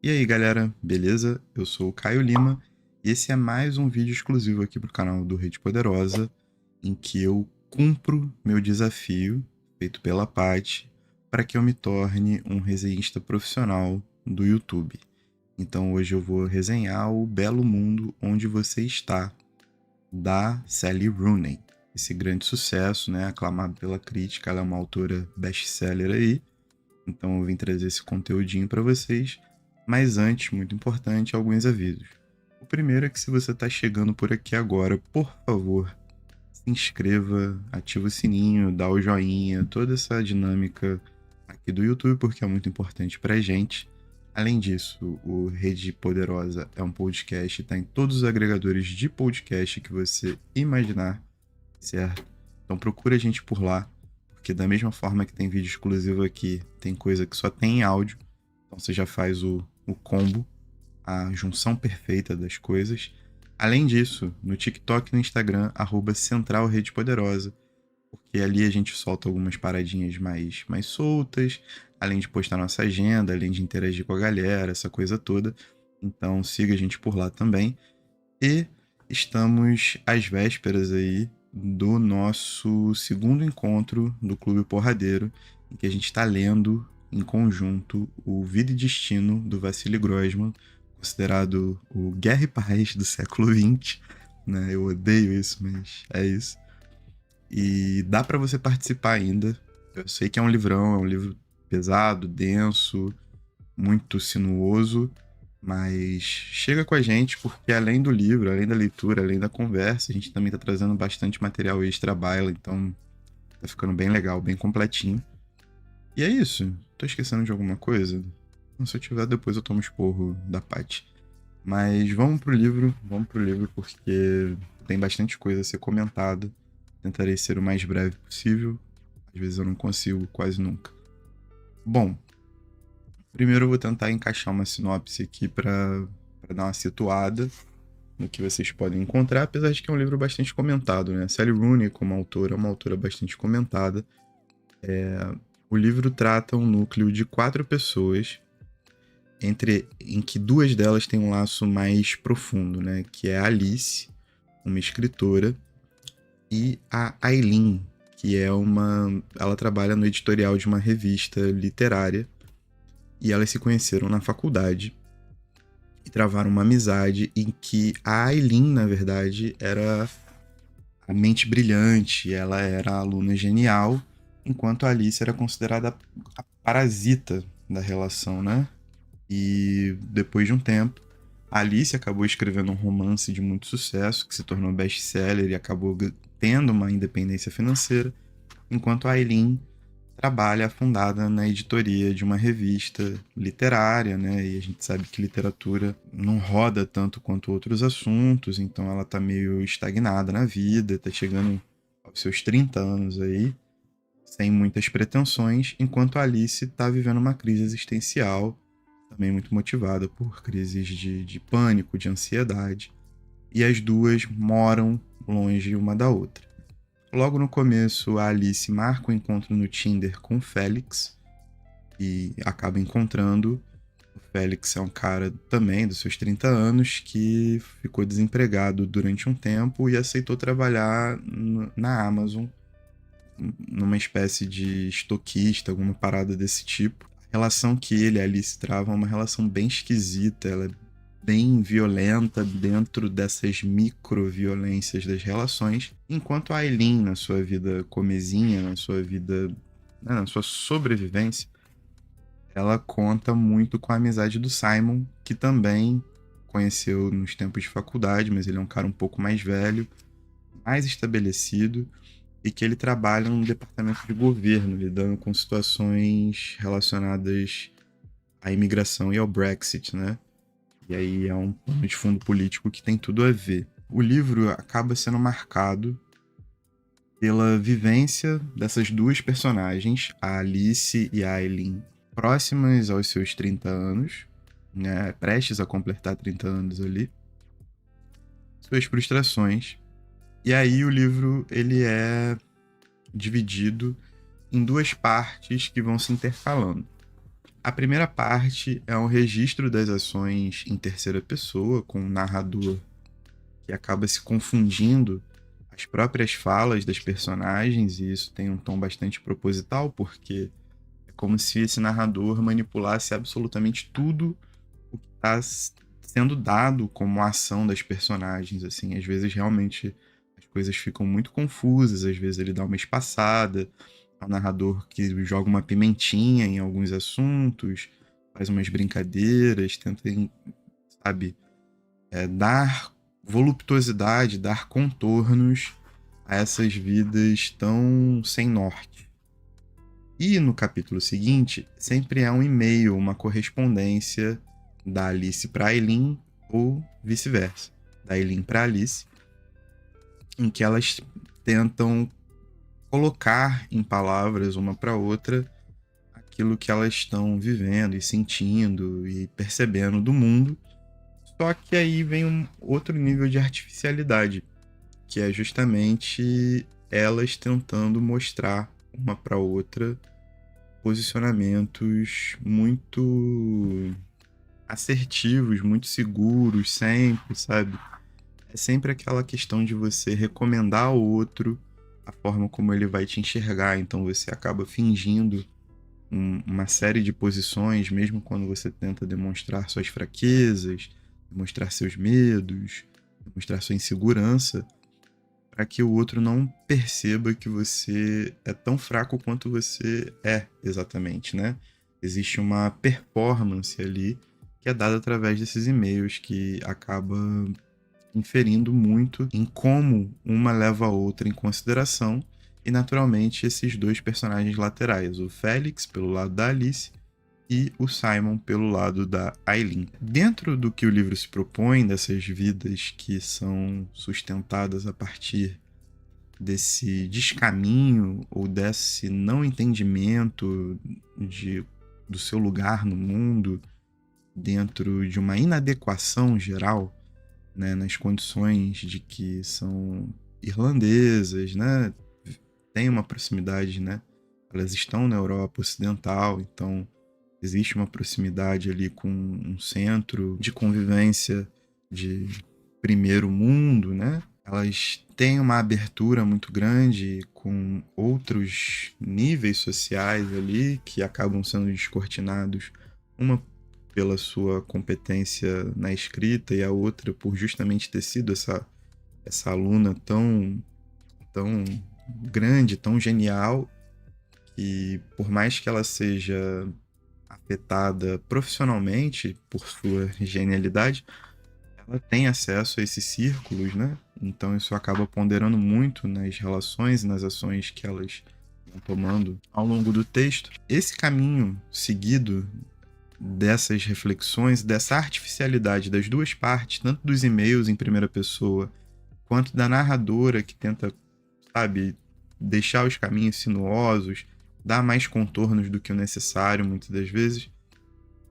E aí galera, beleza? Eu sou o Caio Lima e esse é mais um vídeo exclusivo aqui pro canal do Rede Poderosa, em que eu cumpro meu desafio feito pela Paty para que eu me torne um resenhista profissional do YouTube. Então hoje eu vou resenhar o Belo Mundo Onde Você Está, da Sally Rooney. Esse grande sucesso, né, aclamado pela crítica, ela é uma autora best-seller aí, então eu vim trazer esse conteúdinho para vocês. Mas antes, muito importante, alguns avisos. O primeiro é que se você está chegando por aqui agora, por favor, se inscreva, ativa o sininho, dá o joinha, toda essa dinâmica aqui do YouTube, porque é muito importante pra gente. Além disso, o Rede Poderosa é um podcast, está em todos os agregadores de podcast que você imaginar, certo? Então procura a gente por lá, porque da mesma forma que tem vídeo exclusivo aqui, tem coisa que só tem em áudio, então você já faz o combo, a junção perfeita das coisas. Além disso, no TikTok e no Instagram, @Central Rede Poderosa, porque ali a gente solta algumas paradinhas mais soltas, além de postar nossa agenda, além de interagir com a galera, essa coisa toda. Então siga a gente por lá também. E estamos às vésperas aí do nosso segundo encontro do Clube Porradeiro, em que a gente está lendo em conjunto o Vida e Destino do Vassili Grossman, considerado o Guerra e Paz do século XX, né? Eu odeio isso, mas é isso. E dá para você participar ainda. Eu sei que é um livrão, é um livro pesado, denso, muito sinuoso, mas chega com a gente porque além do livro, além da leitura, além da conversa, a gente também tá trazendo bastante material extra baila, então tá ficando bem legal, bem completinho. E é isso. Tô esquecendo de alguma coisa? Se eu tiver, depois eu tomo esporro da Paty. Mas vamos pro livro porque tem bastante coisa a ser comentada. Tentarei ser o mais breve possível. Às vezes eu não consigo, quase nunca. Bom, primeiro eu vou tentar encaixar uma sinopse aqui para dar uma situada no que vocês podem encontrar, apesar de que é um livro bastante comentado, né? Sally Rooney, como autora, é uma autora bastante comentada. O livro trata um núcleo de 4 pessoas, em que 2 delas têm um laço mais profundo, né? Que é a Alice, uma escritora, e a Aileen, que é ela trabalha no editorial de uma revista literária, e elas se conheceram na faculdade e travaram uma amizade em que a Aileen, na verdade, era a mente brilhante, ela era a aluna genial, enquanto a Alice era considerada a parasita da relação, né? E depois de um tempo, a Alice acabou escrevendo um romance de muito sucesso, que se tornou best-seller e acabou tendo uma independência financeira, enquanto a Aileen trabalha afundada na editoria de uma revista literária, né? E a gente sabe que literatura não roda tanto quanto outros assuntos, então ela tá meio estagnada na vida, tá chegando aos seus 30 anos aí, sem muitas pretensões, enquanto a Alice tá vivendo uma crise existencial, também muito motivada por crises de pânico, de ansiedade, e as duas moram longe uma da outra. Logo no começo, a Alice marca um encontro no Tinder com o Félix e acaba encontrando. O Félix é um cara também dos seus 30 anos que ficou desempregado durante um tempo e aceitou trabalhar na Amazon, numa espécie de estoquista, alguma parada desse tipo. A relação que ele e a Alice travam é uma relação bem esquisita, ela é bem violenta dentro dessas microviolências das relações, enquanto a Aileen, na sua vida comezinha, na sua vida, né, na sua sobrevivência, ela conta muito com a amizade do Simon, que também conheceu nos tempos de faculdade, mas ele é um cara um pouco mais velho, mais estabelecido, e que ele trabalha num departamento de governo, lidando com situações relacionadas à imigração e ao Brexit, né? E aí é um pano de fundo político que tem tudo a ver. O livro acaba sendo marcado pela vivência dessas duas personagens, a Alice e a Aileen, próximas aos seus 30 anos, né, prestes a completar 30 anos ali, suas frustrações. E aí o livro ele é dividido em 2 partes que vão se intercalando. A primeira parte é um registro das ações em terceira pessoa, com um narrador que acaba se confundindo as próprias falas das personagens, e isso tem um tom bastante proposital, porque é como se esse narrador manipulasse absolutamente tudo o que está sendo dado como ação das personagens. Assim, às vezes realmente as coisas ficam muito confusas, às vezes ele dá uma espaçada, é um narrador que joga uma pimentinha em alguns assuntos, faz umas brincadeiras, tenta, sabe, dar voluptuosidade, dar contornos a essas vidas tão sem norte. E no capítulo seguinte, sempre é um e-mail, uma correspondência da Alice para Aileen ou vice-versa, da Aileen para Alice, em que elas tentam colocar em palavras uma para outra aquilo que elas estão vivendo e sentindo e percebendo do mundo. Só que aí vem um outro nível de artificialidade, que é justamente elas tentando mostrar uma para outra posicionamentos muito assertivos, muito seguros, sempre, sabe? É sempre aquela questão de você recomendar ao outro a forma como ele vai te enxergar, então você acaba fingindo uma série de posições, mesmo quando você tenta demonstrar suas fraquezas, demonstrar seus medos, demonstrar sua insegurança, para que o outro não perceba que você é tão fraco quanto você é exatamente, né? Existe uma performance ali que é dada através desses e-mails que acaba inferindo muito em como uma leva a outra em consideração e, naturalmente, esses dois personagens laterais, o Félix pelo lado da Alice e o Simon pelo lado da Aileen. Dentro do que o livro se propõe, dessas vidas que são sustentadas a partir desse descaminho ou desse não entendimento do seu lugar no mundo, dentro de uma inadequação geral, né, nas condições de que são irlandesas, né, tem uma proximidade, né, elas estão na Europa Ocidental, então existe uma proximidade ali com um centro de convivência de primeiro mundo, né? Elas têm uma abertura muito grande com outros níveis sociais ali que acabam sendo descortinados, uma pela sua competência na escrita e a outra por justamente ter sido essa aluna tão grande, tão genial, que por mais que ela seja afetada profissionalmente por sua genialidade, ela tem acesso a esses círculos, né? Então isso acaba ponderando muito nas relações e nas ações que elas vão tomando ao longo do texto. Esse caminho seguido dessas reflexões, dessa artificialidade das duas partes, tanto dos e-mails em primeira pessoa, quanto da narradora que tenta, sabe, deixar os caminhos sinuosos, dar mais contornos do que o necessário, muitas das vezes,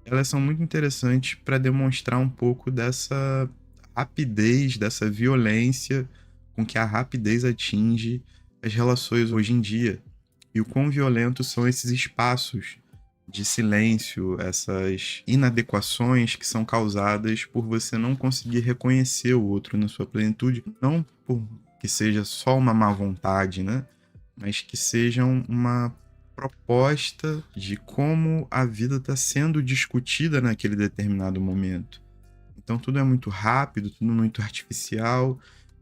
elas são muito interessantes para demonstrar um pouco dessa rapidez, dessa violência com que a rapidez atinge as relações hoje em dia. E o quão violentos são esses espaços de silêncio, essas inadequações que são causadas por você não conseguir reconhecer o outro na sua plenitude, não por que seja só uma má vontade, né? Mas que sejam uma proposta de como a vida está sendo discutida naquele determinado momento. Então tudo é muito rápido, tudo muito artificial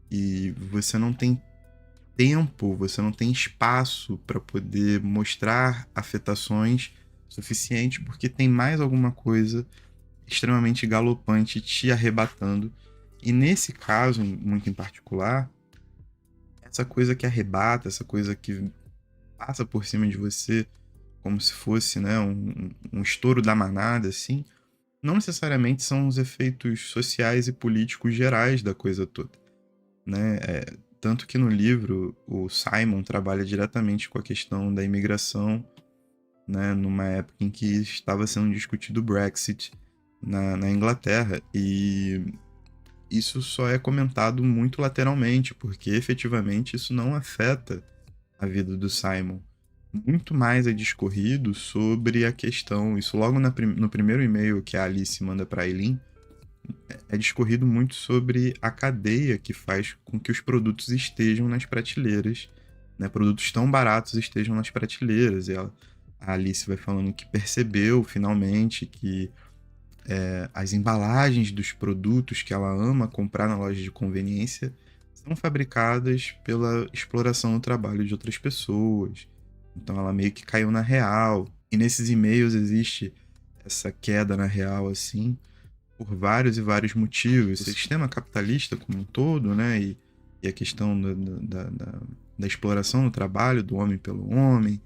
e você não tem tempo, você não tem espaço para poder mostrar afetações suficiente porque tem mais alguma coisa extremamente galopante te arrebatando. E nesse caso, muito em particular, essa coisa que arrebata, essa coisa que passa por cima de você como se fosse, né, um estouro da manada, assim, não necessariamente são os efeitos sociais e políticos gerais da coisa toda, né? Tanto que no livro o Simon trabalha diretamente com a questão da imigração, né, numa época em que estava sendo discutido o Brexit na Inglaterra, e isso só é comentado muito lateralmente, porque efetivamente isso não afeta a vida do Simon. muito mais é discorrido sobre a questão, isso logo no primeiro e-mail que a Alice manda para a Eileen, é discorrido muito sobre a cadeia que faz com que os produtos estejam nas prateleiras, né? Produtos tão baratos estejam nas prateleiras. E a Alice vai falando que percebeu finalmente que as embalagens dos produtos que ela ama comprar na loja de conveniência são fabricadas pela exploração do trabalho de outras pessoas. Então ela meio que caiu na real. E nesses e-mails existe essa queda na real, assim, por vários e vários motivos. O sistema capitalista como um todo, né? E a questão da exploração do trabalho do homem pelo homem,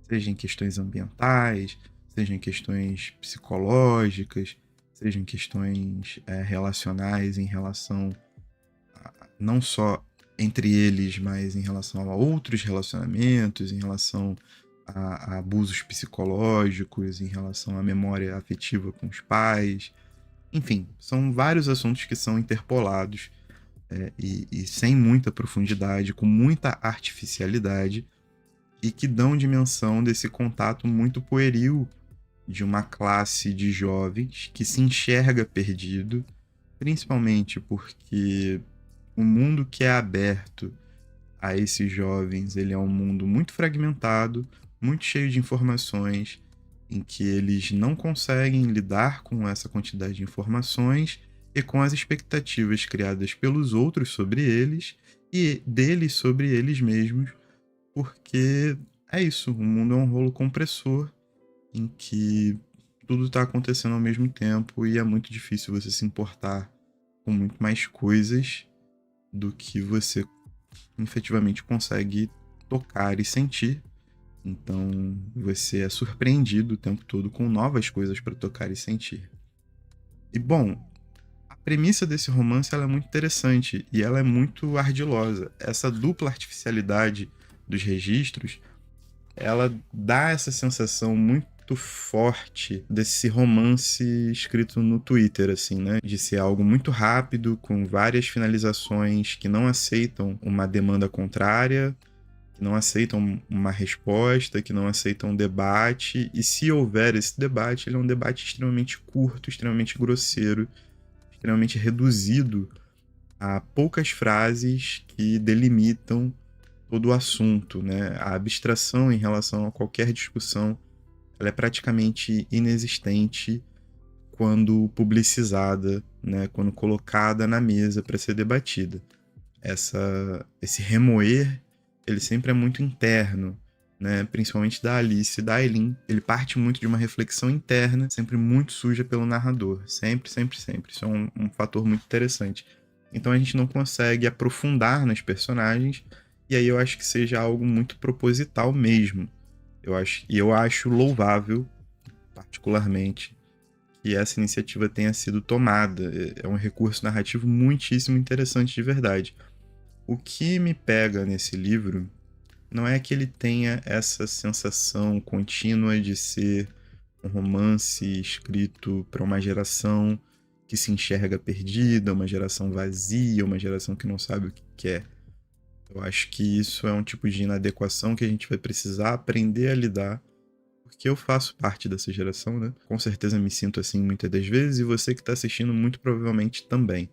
seja em questões ambientais, seja em questões psicológicas, seja em questões relacionais em relação não só entre eles, mas em relação a outros relacionamentos, em relação a abusos psicológicos, em relação à memória afetiva com os pais. Enfim, são vários assuntos que são interpolados e sem muita profundidade, com muita artificialidade, e que dão dimensão desse contato muito pueril de uma classe de jovens que se enxerga perdido, principalmente porque o mundo que é aberto a esses jovens, ele é um mundo muito fragmentado, muito cheio de informações, em que eles não conseguem lidar com essa quantidade de informações e com as expectativas criadas pelos outros sobre eles e deles sobre eles mesmos, porque é isso, o mundo é um rolo compressor em que tudo está acontecendo ao mesmo tempo e é muito difícil você se importar com muito mais coisas do que você efetivamente consegue tocar e sentir. Então você é surpreendido o tempo todo com novas coisas para tocar e sentir. E bom, a premissa desse romance ela é muito interessante e ela é muito ardilosa. Essa dupla artificialidade dos registros, ela dá essa sensação muito forte desse romance escrito no Twitter, assim, né? De ser algo muito rápido, com várias finalizações que não aceitam uma demanda contrária, que não aceitam uma resposta, que não aceitam um debate, e se houver esse debate, ele é um debate extremamente curto, extremamente grosseiro, extremamente reduzido a poucas frases que delimitam todo o assunto, né? A abstração em relação a qualquer discussão, ela é praticamente inexistente quando publicizada, né? Quando colocada na mesa para ser debatida. Esse remoer, ele sempre é muito interno, né? Principalmente da Alice e da Eileen. Ele parte muito de uma reflexão interna, sempre muito suja pelo narrador. Sempre, sempre, sempre. Isso é um fator muito interessante. Então a gente não consegue aprofundar nas personagens, e aí eu acho que seja algo muito proposital mesmo. Eu acho louvável, particularmente, que essa iniciativa tenha sido tomada. É um recurso narrativo muitíssimo interessante de verdade. O que me pega nesse livro não é que ele tenha essa sensação contínua de ser um romance escrito para uma geração que se enxerga perdida, uma geração vazia, uma geração que não sabe o que quer. Eu acho que isso é um tipo de inadequação que a gente vai precisar aprender a lidar, porque eu faço parte dessa geração, né? Com certeza me sinto assim muitas das vezes, e você que está assistindo muito provavelmente também.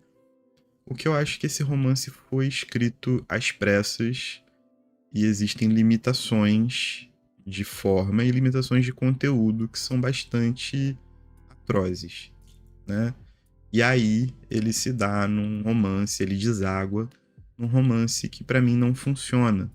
O que eu acho que esse romance foi escrito às pressas e existem limitações de forma e limitações de conteúdo que são bastante atrozes, né? E aí ele se dá num romance, ele deságua num romance que para mim não funciona.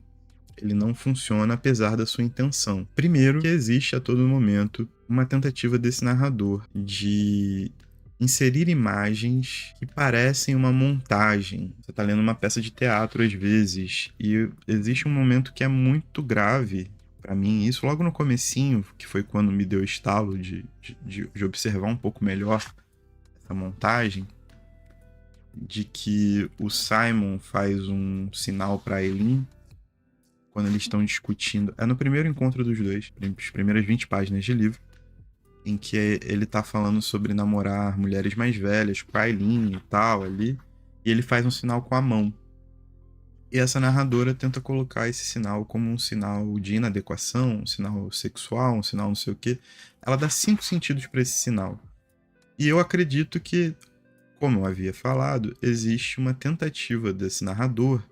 Ele não funciona apesar da sua intenção. Primeiro, que existe a todo momento uma tentativa desse narrador de inserir imagens que parecem uma montagem. Você está lendo uma peça de teatro às vezes, e existe um momento que é muito grave para mim, isso logo no comecinho, que foi quando me deu estalo de observar um pouco melhor essa montagem, de que o Simon faz um sinal para Eileen quando eles estão discutindo. É no primeiro encontro dos dois, as primeiras 20 páginas de livro, em que ele tá falando sobre namorar mulheres mais velhas, com a Eileen e tal, ali, e ele faz um sinal com a mão. E essa narradora tenta colocar esse sinal como um sinal de inadequação, um sinal sexual, um sinal não sei o quê. Ela dá 5 sentidos para esse sinal. E eu acredito que, como eu havia falado, existe uma tentativa desse narrador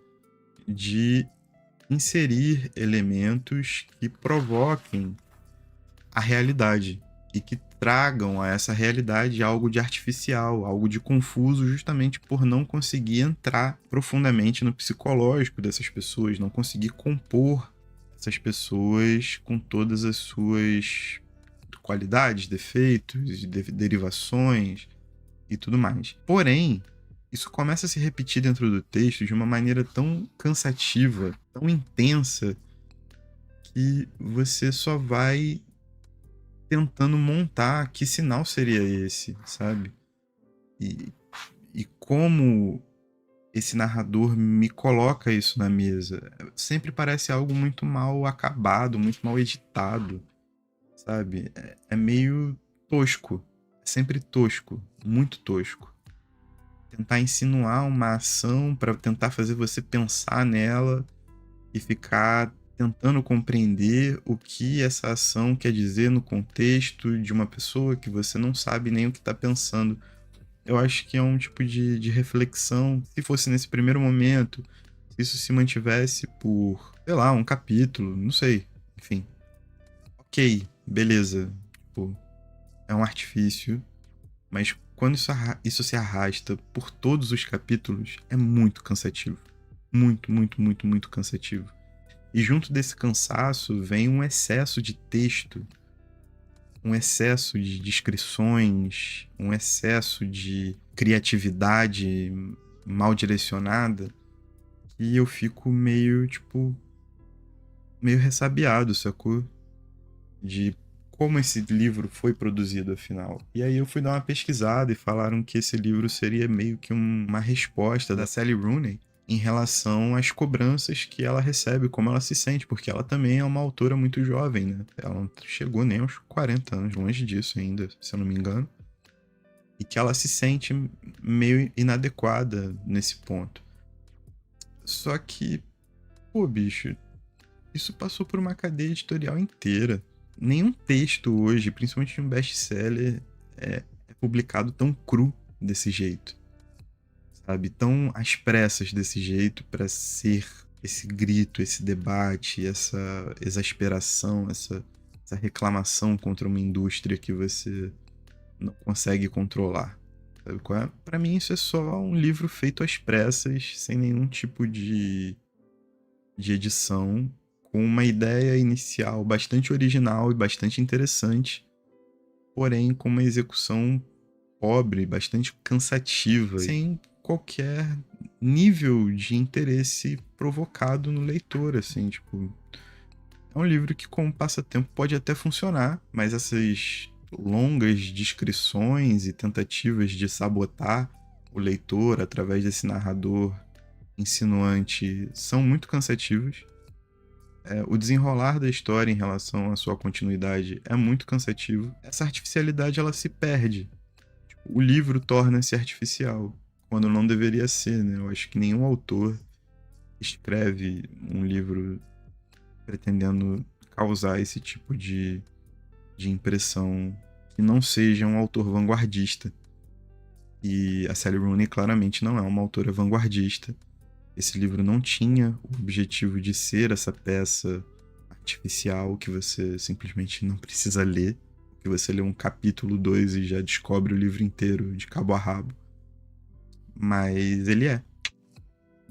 de inserir elementos que provoquem a realidade e que tragam a essa realidade algo de artificial, algo de confuso, justamente por não conseguir entrar profundamente no psicológico dessas pessoas, não conseguir compor essas pessoas com todas as suas qualidades, defeitos, derivações e tudo mais. Porém, isso começa a se repetir dentro do texto de uma maneira tão cansativa, tão intensa, que você só vai tentando montar que sinal seria esse, sabe? E, e como esse narrador me coloca isso na mesa. Sempre parece algo muito mal acabado, muito mal editado, sabe? É meio tosco. É sempre tosco, muito tosco. Tentar insinuar uma ação para tentar fazer você pensar nela e ficar tentando compreender o que essa ação quer dizer no contexto de uma pessoa que você não sabe nem o que está pensando. Eu acho que é um tipo de reflexão. Se fosse nesse primeiro momento, se isso se mantivesse por, sei lá, um capítulo, não sei. Enfim. Ok, beleza. Tipo, é um artifício. Mas quando isso se arrasta por todos os capítulos, é muito cansativo. Muito, muito, muito, muito cansativo. E junto desse cansaço vem um excesso de texto, um excesso de descrições, um excesso de criatividade mal direcionada, e eu fico meio, tipo, meio ressabiado, sacou? De como esse livro foi produzido, afinal. E aí eu fui dar uma pesquisada e falaram que esse livro seria meio que uma resposta da Sally Rooney em relação às cobranças que ela recebe, como ela se sente, porque ela também é uma autora muito jovem, né? Ela não chegou nem aos 40 anos, longe disso ainda, se eu não me engano. E que ela se sente meio inadequada nesse ponto. Só que, pô, bicho, isso passou por uma cadeia editorial inteira. Nenhum texto hoje, principalmente um best-seller, é publicado tão cru desse jeito. Sabe? Tão às pressas desse jeito para ser esse grito, esse debate, essa exasperação, essa reclamação contra uma indústria que você não consegue controlar. Sabe qual é? Pra mim isso é só um livro feito às pressas, sem nenhum tipo de edição, com uma ideia inicial bastante original e bastante interessante, porém com uma execução pobre, bastante cansativa, sem qualquer nível de interesse provocado no leitor, assim, tipo... É um livro que, como passatempo, pode até funcionar, mas essas longas descrições e tentativas de sabotar o leitor através desse narrador insinuante são muito cansativas. O desenrolar da história em relação à sua continuidade é muito cansativo. Essa artificialidade ela se perde. O livro torna-se artificial, quando não deveria ser, né? Eu acho que nenhum autor escreve um livro pretendendo causar esse tipo de impressão que não seja um autor vanguardista. E a Sally Rooney claramente não é uma autora vanguardista. Esse livro não tinha o objetivo de ser essa peça artificial que você simplesmente não precisa ler, que você lê um capítulo 2 e já descobre o livro inteiro de cabo a rabo. Mas ele é,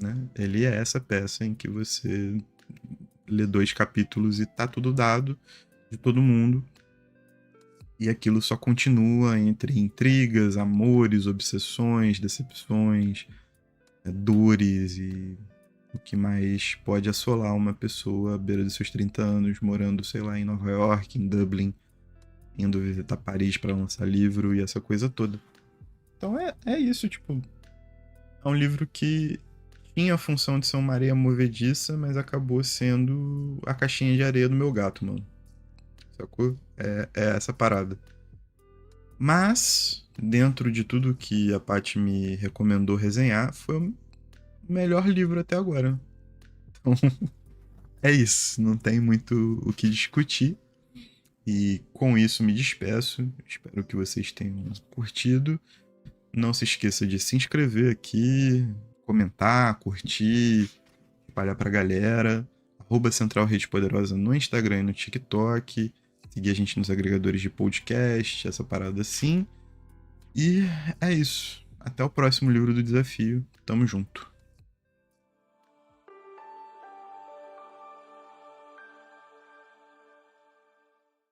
né? Ele é essa peça em que você lê 2 capítulos e tá tudo dado de todo mundo. E aquilo só continua entre intrigas, amores, obsessões, decepções, dores e o que mais pode assolar uma pessoa à beira dos seus 30 anos, morando, sei lá, em Nova York, em Dublin, indo visitar Paris para lançar livro e essa coisa toda. Então é isso, tipo... É um livro que tinha a função de ser uma areia movediça, mas acabou sendo a caixinha de areia do meu gato, mano. Sacou? É essa parada. Mas, dentro de tudo que a Paty me recomendou resenhar, foi o melhor livro até agora. É isso, não tem muito o que discutir. E com isso me despeço. Espero que vocês tenham curtido. Não se esqueça de se inscrever aqui, comentar, curtir, espalhar pra galera. @Central Rede Poderosa no Instagram e no TikTok. Seguir a gente nos agregadores de podcast, essa parada assim. E é isso. Até o próximo livro do desafio. Tamo junto.